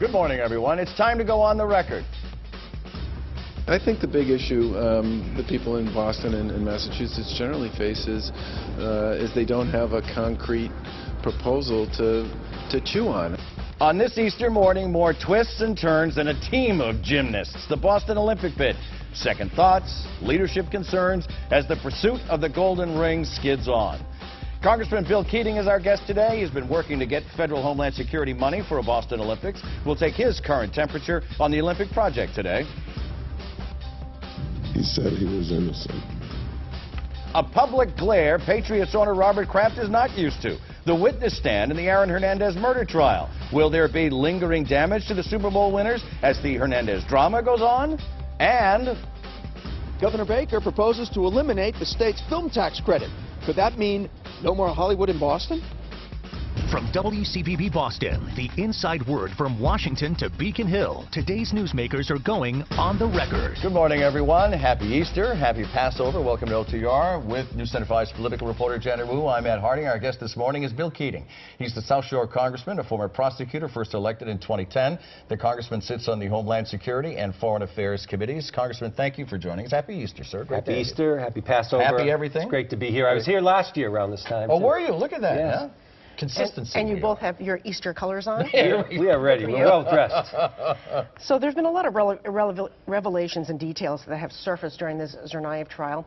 Good morning, everyone. It's time to go on the record. I think the big issue the people in Boston and Massachusetts generally face is they don't have a concrete proposal to chew on. On this Easter morning, more twists and turns and a team of gymnasts. The Boston Olympic bid. Second thoughts, leadership concerns as the pursuit of the golden ring skids on. Congressman Bill Keating is our guest today. He's been working to get federal Homeland Security money for a Boston Olympics. We'll take his current temperature on the Olympic project today. He said he was innocent. A public glare Patriots owner Robert Kraft is not used to. The witness stand in the Aaron Hernandez murder trial. Will there be lingering damage to the Super Bowl winners as the Hernandez drama goes on? And Governor Baker proposes to eliminate the state's film tax credit. Could that mean no more Hollywood in Boston? From WCPB Boston, the inside word from Washington to Beacon Hill. Today's newsmakers are going on the record. good morning, everyone. Happy Easter. Happy Passover. Welcome to OTR with News Center 5's political reporter Janet Wu. I'm Ed Harding. Our guest this morning is Bill Keating. He's the South Shore congressman, a former prosecutor, first elected in 2010. The congressman sits on the Homeland Security and Foreign Affairs committees. Congressman, thank you for joining us. Happy Easter, sir. Happy Easter. Happy Passover. Happy everything. It's great to be here. I was here last year around this time. Oh, too. were you? Look at that. Yes. Huh? Consistency. And you both have your Easter colors on? We are ready. We're well dressed. So there's been a lot of revelations and details that have surfaced during this Tsarnaev trial.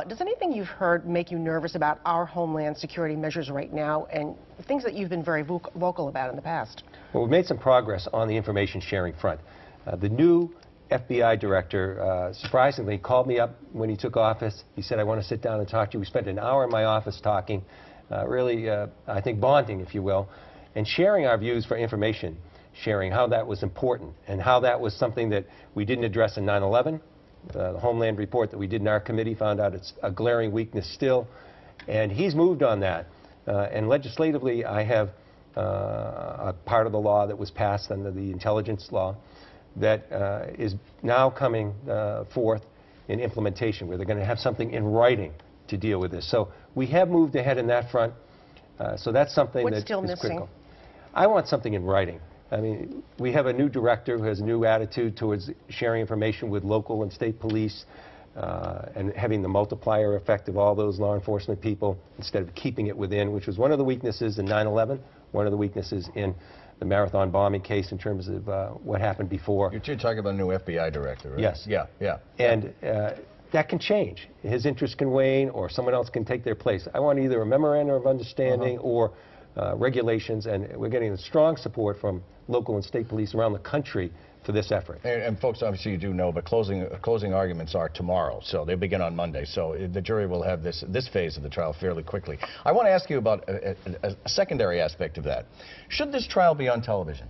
Does anything you've heard make you nervous about our Homeland Security measures right now and things that you've been very vocal about in the past? Well, we've made some progress on the information sharing front. The new FBI director, surprisingly, called me up when he took office. He said, I want to sit down and talk to you. We spent an hour in my office talking. Really, I think, bonding, if you will, and sharing our views for information sharing, how that was important, and how that was something that we didn't address in 9/11. The Homeland report that we did in our committee found out it's a glaring weakness still, and he's moved on that. And legislatively, I have a part of the law that was passed under the intelligence law that is now coming forth in implementation, where they're going to have something in writing to deal with this. So we have moved ahead in that front. So that's something What's that still is missing? critical. I want something in writing. I mean, we have a new director who has a new attitude towards sharing information with local and state police and having the multiplier effect of all those law enforcement people instead of keeping it within, which was one of the weaknesses in 9/11, one of the weaknesses in the Marathon bombing case in terms of what happened before. You're talking about a new FBI director, right? Yes. Yeah. And that can change. His interest can wane, or someone else can take their place. I want either a memorandum of understanding or regulations, and we're getting strong support from local and state police around the country for this effort. And folks, obviously you do know, but closing arguments are tomorrow, so they begin on Monday. So the jury will have this phase of the trial fairly quickly. I want to ask you about a secondary aspect of that. Should this trial be on television?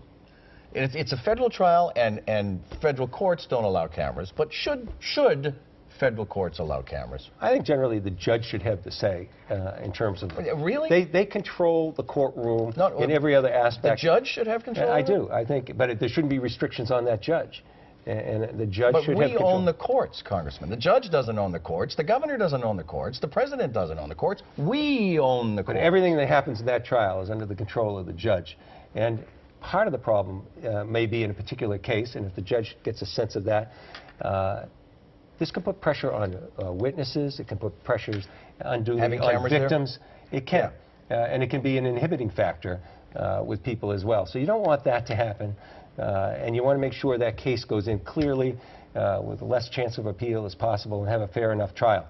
It's a federal trial, and federal courts don't allow cameras, but should federal courts allow cameras? I think generally the judge should have the say in terms of... Really? They control the courtroom in every other aspect. The judge should have control? I do. I think, but there shouldn't be restrictions on that judge. And the judge should have control. But we own the courts, Congressman. The judge doesn't own the courts. The governor doesn't own the courts. The president doesn't own the courts. We own the courts. But everything that happens in that trial is under the control of the judge. And part of the problem may be in a particular case, and if the judge gets a sense of that, this can put pressure on witnesses. It can put pressures unduly on victims. It can. And it can be an inhibiting factor with people as well. So you don't want that to happen. And you want to make sure that case goes in clearly with the less chance of appeal as possible and have a fair enough trial.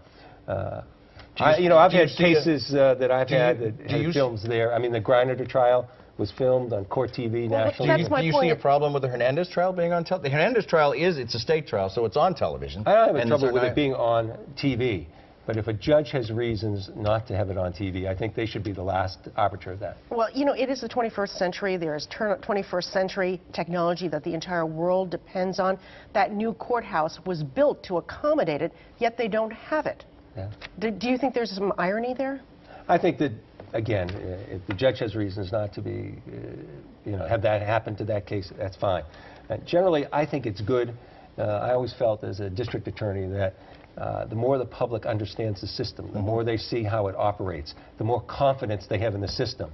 I've had cases that I've had that had films there. I mean, the Griner trial was filmed on Court TV nationally. Do you see a problem with the Hernandez trial being on television? The Hernandez trial it's a state trial, so it's on television. I don't have trouble with it being on TV. But if a judge has reasons not to have it on TV, I think they should be the last arbiter of that. Well, it is the 21st century. There is 21st century technology that the entire world depends on. That new courthouse was built to accommodate it, yet they don't have it. Yeah. Do you think there's some irony there? I think that, again, if the judge has reasons not to be, have that happen to that case, that's fine. Generally, I think it's good. I always felt as a district attorney that the more the public understands the system, the more they see how it operates, the more confidence they have in the system.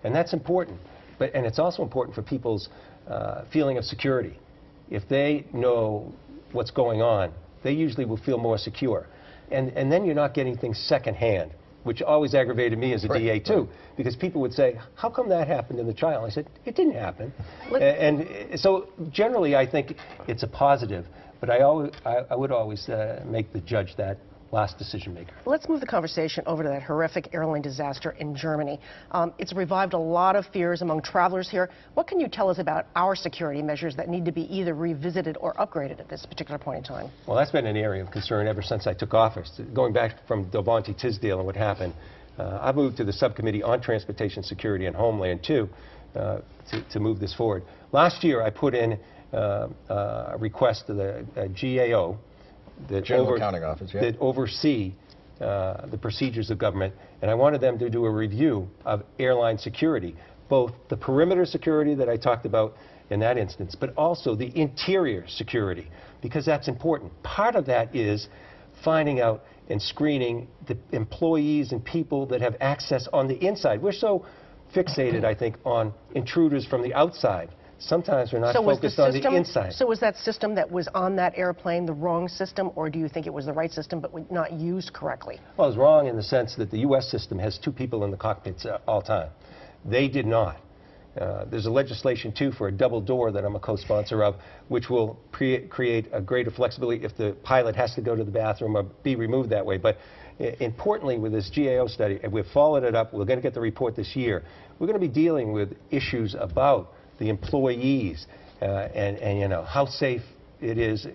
And that's important. and it's also important for people's feeling of security. If they know what's going on, they usually will feel more secure. And then you're not getting things secondhand, which always aggravated me as a DA too, because people would say, how come that happened in the trial? I said, it didn't happen. And so generally I think it's a positive, but I would always make the judge that last decision maker. Let's move the conversation over to that horrific airline disaster in Germany. It's revived a lot of fears among travelers here. What can you tell us about our security measures that need to be either revisited or upgraded at this particular point in time? Well, that's been an area of concern ever since I took office. Going back from Delmonte Tisdale and what happened, I moved to the subcommittee on transportation security and Homeland too to move this forward. Last year I put in a request to the GAO, that General Accounting Office, yeah, that oversee the procedures of government, and I wanted them to do a review of airline security, both the perimeter security that I talked about in that instance, but also the interior security, because that's important. Part of that is finding out and screening the employees and people that have access on the inside. We're so fixated, I think, on intruders from the outside. Sometimes we're not focused on the inside. So was that system that was on that airplane the wrong system, or do you think it was the right system but not used correctly? Well, it's wrong in the sense that the U.S. system has 2 people in the cockpits all time. They did not. There's a legislation, too, for a double door that I'm a co-sponsor of, which will create a greater flexibility if the pilot has to go to the bathroom or be removed that way. But importantly, with this GAO study, and we've followed it up, we're going to get the report this year, we're going to be dealing with issues about the employees and you know, how safe it is.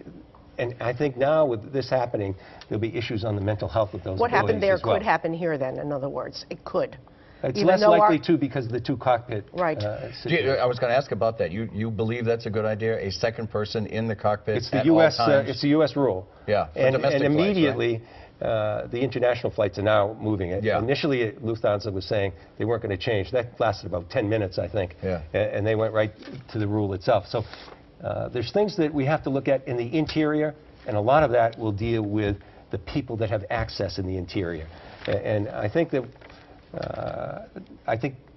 And I think now with this happening, there'll be issues on the mental health of those What happened there could happen here then, in other words. It could. It's less likely to because of the 2 cockpit. Right. I was going to ask about that. You believe that's a good idea? A second person in the cockpit it's the at U.S. all times? It's the U.S. rule. Yeah. And immediately, Flights, right? the international flights are now moving it. Yeah. Initially, Lufthansa was saying they weren't going to change. That lasted about 10 minutes, I think. Yeah. And they went right to the rule itself. So there's things that we have to look at in the interior, and a lot of that will deal with the people that have access in the interior. And I think that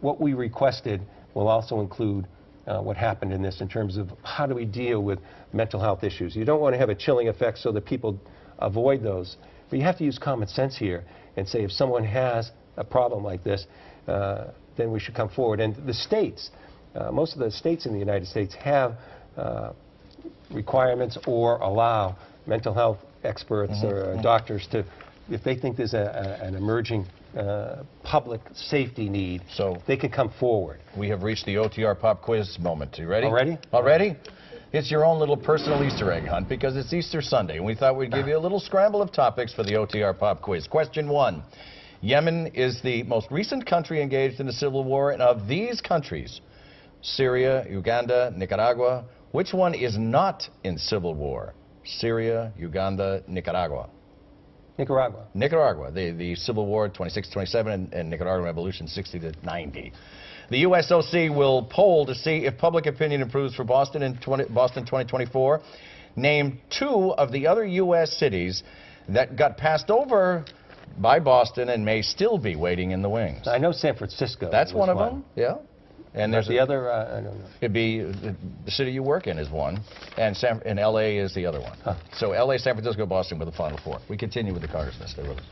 what we requested will also include what happened in this in terms of how do we deal with mental health issues. You don't want to have a chilling effect so that people avoid those. But you have to use common sense here and say if someone has a problem like this, then we should come forward. And the states, most of the states in the United States have requirements or allow mental health experts or doctors to, if they think there's an emerging public safety need, so they can come forward. We have reached the OTR Pop Quiz moment. You ready? Already? Already? It's your own little personal Easter egg hunt because it's Easter Sunday, and we thought we'd give you a little scramble of topics for the OTR Pop Quiz. Question 1. Yemen is the most recent country engaged in a civil war, and of these countries, Syria, Uganda, Nicaragua, which one is not in civil war? Syria, Uganda, Nicaragua. Nicaragua. Nicaragua, the Civil War, 26-27, and Nicaraguan Revolution, 60-90. The USOC will poll to see if public opinion improves for Boston in Boston 2024. Name 2 of the other U.S. cities that got passed over by Boston and may still be waiting in the wings. I know San Francisco. That's one of them, yeah. And there's the other, I don't know. It'd be the city you work in is one, and L.A. is the other one. Huh. So L.A., San Francisco, Boston with the final 4. We continue with the Carter's List. Stay with us.